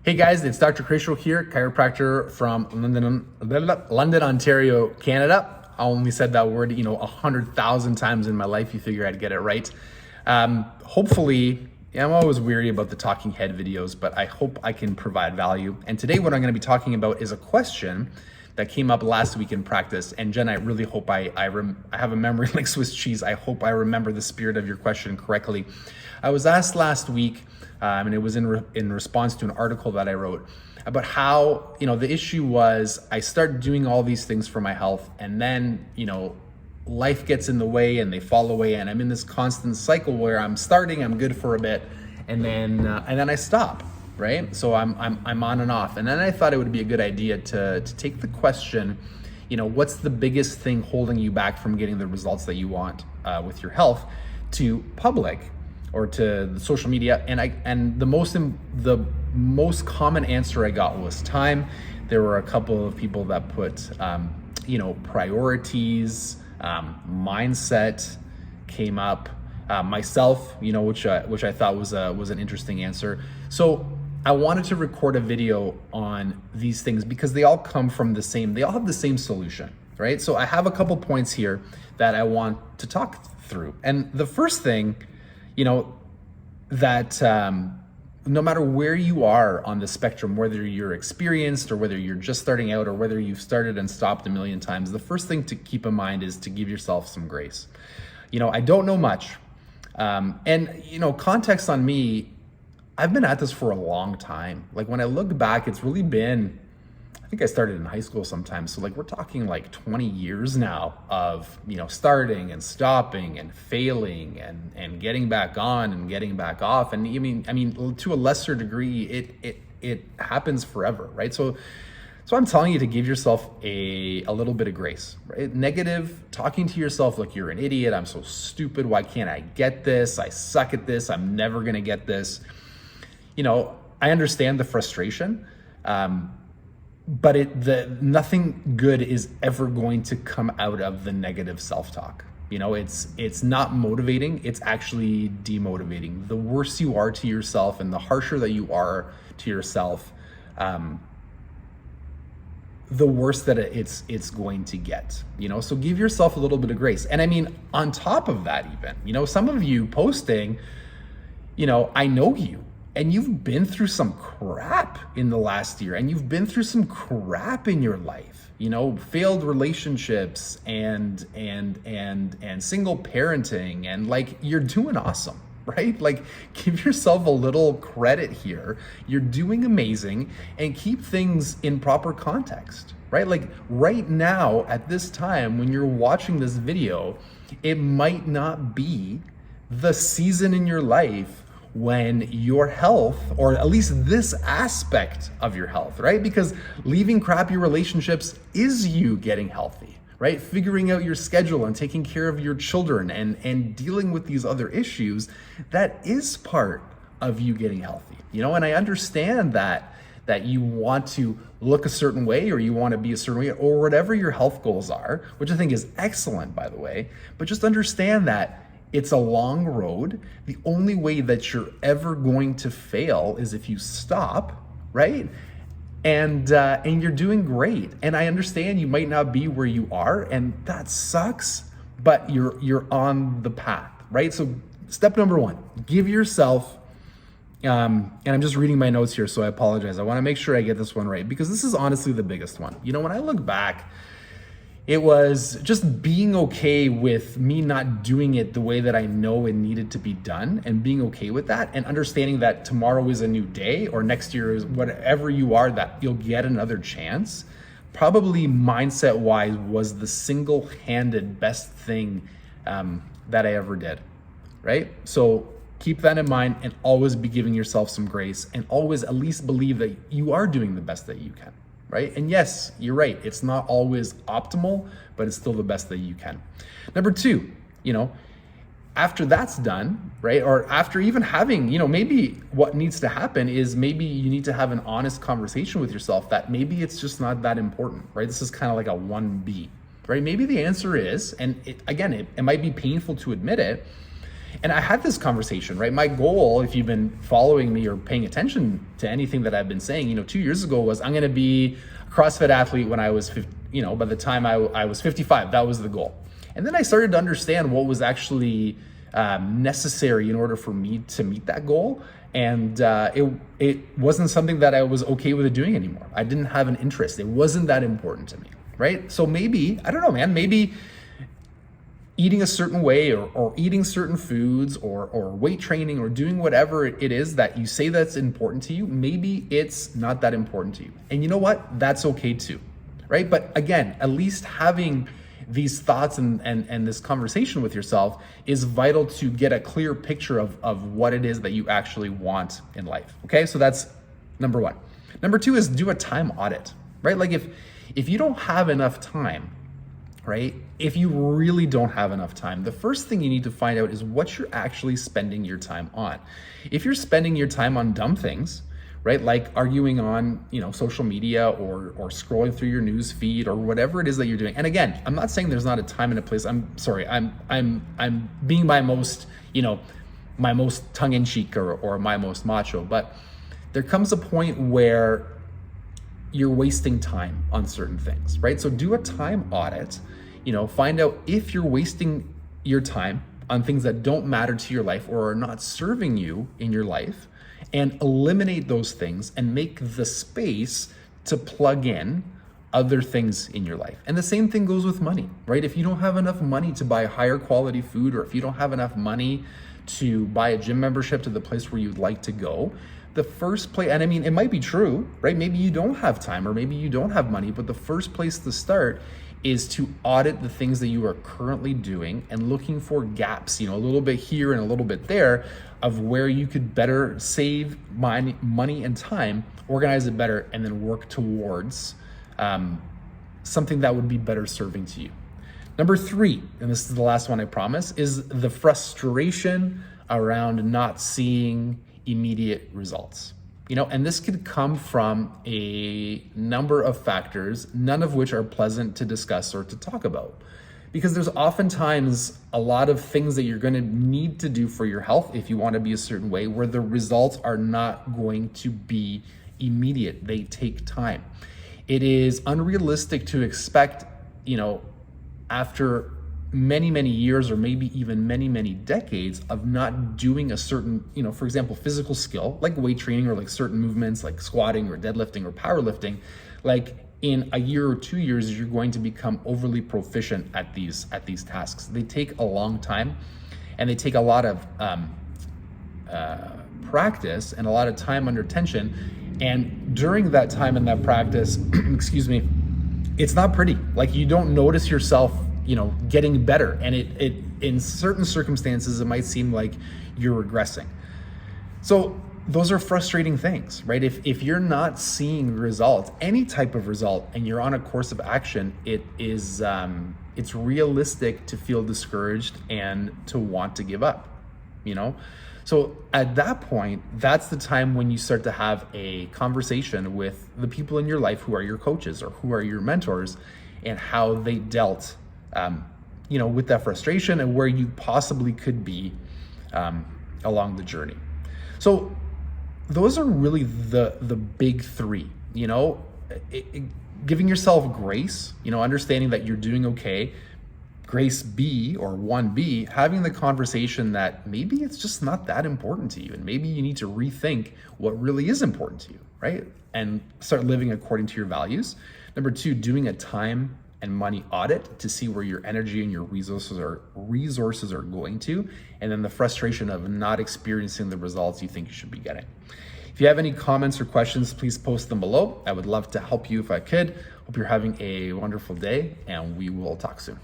Hey guys, it's Dr. Kresimir here, chiropractor from London, Ontario, Canada. I only said that word, 100,000 times in my life. You figure I'd get it right. Hopefully, I'm always weary about the talking head videos, but I hope I can provide value. And today what I'm going to be talking about is a question that came up last week in practice. And Jen, I really hope I have a memory like Swiss cheese. I hope I remember the spirit of your question correctly. I was asked last week, and it was in response to an article that I wrote about how, the issue was I start doing all these things for my health, and then, life gets in the way and they fall away, and I'm in this constant cycle where I'm good for a bit, and then I stop, right? So I'm on and off. And then I thought it would be a good idea to take the question, what's the biggest thing holding you back from getting the results that you want with your health, to public or to the social media. And the most common answer I got was time. There were a couple of people that put priorities, mindset came up, myself, which I thought was an interesting answer. So I wanted to record a video on these things because they all come from they all have the same solution, right? So I have a couple points here that I want to talk through. And the first thing, that no matter where you are on the spectrum, whether you're experienced or whether you're just starting out or whether you've started and stopped a million times, the first thing to keep in mind is to give yourself some grace. I don't know much. And context on me, I've been at this for a long time. Like when I look back, it's really been, I think I started in high school sometime. So we're talking 20 years now of, starting and stopping and failing and getting back on and getting back off. And I mean, to a lesser degree, it happens forever, right? So I'm telling you to give yourself a little bit of grace, right? Negative, talking to yourself like you're an idiot. I'm so stupid. Why can't I get this? I suck at this. I'm never going to get this. I understand the frustration. But nothing good is ever going to come out of the negative self-talk. It's not motivating. It's actually demotivating. The worse you are to yourself and the harsher that you are to yourself, the worse that it's going to get. So give yourself a little bit of grace. And I mean, on top of that, even, some of you posting, I know you. And you've been through some crap in the last year, and you've been through some crap in your life, failed relationships and single parenting, and you're doing awesome, right? Give yourself a little credit here. You're doing amazing, and keep things in proper context, right? Right now at this time, when you're watching this video, it might not be the season in your life when your health, or at least this aspect of your health, right? Because leaving crappy relationships is you getting healthy, right? Figuring out your schedule and taking care of your children and dealing with these other issues, that is part of you getting healthy, and I understand that you want to look a certain way, or you want to be a certain way, or whatever your health goals are, which I think is excellent, by the way, but just understand that it's a long road. The only way that you're ever going to fail is if you stop, right? And you're doing great. And I understand you might not be where you are, and that sucks, but you're on the path, right? So step number one, give yourself, and I'm just reading my notes here, so I apologize. I want to make sure I get this one right, because this is honestly the biggest one. When I look back, it was just being okay with me not doing it the way that I know it needed to be done, and being okay with that, and understanding that tomorrow is a new day, or next year is whatever you are, that you'll get another chance. Probably mindset wise was the single-handed best thing that I ever did, right? So keep that in mind, and always be giving yourself some grace, and always at least believe that you are doing the best that you can. Right? And yes, you're right. It's not always optimal, but it's still the best that you can. Number two, after that's done, right? Or after even having, maybe what needs to happen is maybe you need to have an honest conversation with yourself that maybe it's just not that important, right? This is kind of like a 1B, right? Maybe the answer is, and it might be painful to admit it, And I had this conversation, right? My goal, if you've been following me or paying attention to anything that I've been saying, 2 years ago was I'm going to be a CrossFit athlete when I was, by the time I was 55, that was the goal. And then I started to understand what was actually necessary in order for me to meet that goal. And it wasn't something that I was okay with doing anymore. I didn't have an interest. It wasn't that important to me, right? So maybe, I don't know, man, maybe eating a certain way or eating certain foods or weight training or doing whatever it is that you say that's important to you, maybe it's not that important to you. And you know what? That's okay too, right? But again, at least having these thoughts and this conversation with yourself is vital to get a clear picture of what it is that you actually want in life. Okay, so that's number one. Number two is do a time audit, right? Like if you don't have enough time, right? If you really don't have enough time, the first thing you need to find out is what you're actually spending your time on. If you're spending your time on dumb things, right? Like arguing on, social media or scrolling through your news feed or whatever it is that you're doing. And again, I'm not saying there's not a time and a place. I'm sorry. I'm being my most tongue-in-cheek or my most macho, but there comes a point where you're wasting time on certain things, right? So do a time audit, find out if you're wasting your time on things that don't matter to your life or are not serving you in your life, and eliminate those things and make the space to plug in other things in your life. And the same thing goes with money, right? If you don't have enough money to buy higher quality food, or if you don't have enough money to buy a gym membership to the place where you'd like to go, the first place, and I mean, it might be true, right? Maybe you don't have time or maybe you don't have money, but the first place to start is to audit the things that you are currently doing and looking for gaps, a little bit here and a little bit there of where you could better save money and time, organize it better, and then work towards something that would be better serving to you. Number three, and this is the last one I promise, is the frustration around not seeing immediate results. And this could come from a number of factors, none of which are pleasant to discuss or to talk about. Because there's oftentimes a lot of things that you're going to need to do for your health if you want to be a certain way, where the results are not going to be immediate. They take time. It is unrealistic to expect, after many, many years or maybe even many, many decades of not doing a certain, for example, physical skill, like weight training or like certain movements like squatting or deadlifting or powerlifting, like in a year or 2 years, you're going to become overly proficient at these tasks. They take a long time and they take a lot of practice and a lot of time under tension. And during that time and that practice, excuse me, it's not pretty. Like you don't notice yourself getting better. And it in certain circumstances, it might seem like you're regressing. So those are frustrating things, right? If you're not seeing results, any type of result, and you're on a course of action, it's realistic to feel discouraged and to want to give up, So at that point, that's the time when you start to have a conversation with the people in your life who are your coaches or who are your mentors, and how they dealt with that frustration and where you possibly could be along the journey. So those are really the big three, giving yourself grace, understanding that you're doing okay. Grace B or 1B, having the conversation that maybe it's just not that important to you. And maybe you need to rethink what really is important to you, right? And start living according to your values. Number two, doing a time and money audit to see where your energy and your resources are going to. And then the frustration of not experiencing the results you think you should be getting. If you have any comments or questions, please post them below. I would love to help you if I could. Hope you're having a wonderful day, and we will talk soon.